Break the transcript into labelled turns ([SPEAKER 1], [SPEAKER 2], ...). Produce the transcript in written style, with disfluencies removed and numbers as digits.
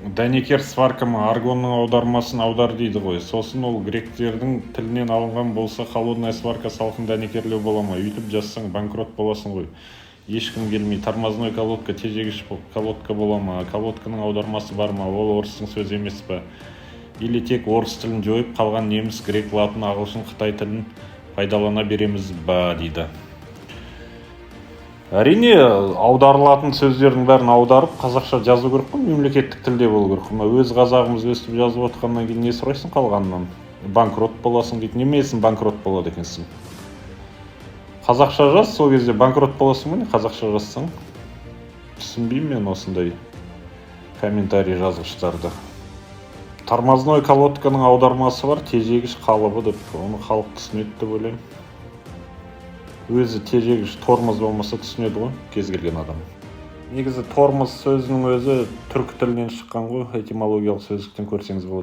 [SPEAKER 1] дәнекер сваркама аргонның аудармасын аудар дейді ғой. Сосын ол гректердің тілінен алынған болса, холодная сварка салқын дәнекерлеу бола ма? Үйтіп жазсаң банкрот боласың ғой. Ешкім келмей. Тормозной колодка тежегіш колодка бола ма? Колодканың аудармасы бар ма? Ол орыстың сөзі емес па? Или тек орыс тілін жойып қалған неміс, грек, латын, ағылшын, қытай тілін пайдалана береміз ба дейді. Әрине, аударылатын сөздердің бәрін аударып, қазақша жазу керек қой, мемлекеттік тілде болу керек. Өз қазағымыз өстіп жазып отқаннан кейін не сұрайсың қалғанынан? Банкрот боласың дейді. Немесін банкрот болады екенсің? Қазақша жаз, сол кезде банкрот боласың ба не? Қазақша жазсаң. Түсінбеймін мен осындай комментарий жазғыштарды. Тормозной колодканың аудармасы бар, тежегіш қалыбы деп. Оны халық түсінеді деп ойлаймын. Өзі тежегіш тормоз болмаса түсінеді ғой, кез келген адам. Негізі тормоз сөзінің өзі түркі тілінен шыққан ғой, этимологиялық сөздіктен көрсеңіз болады.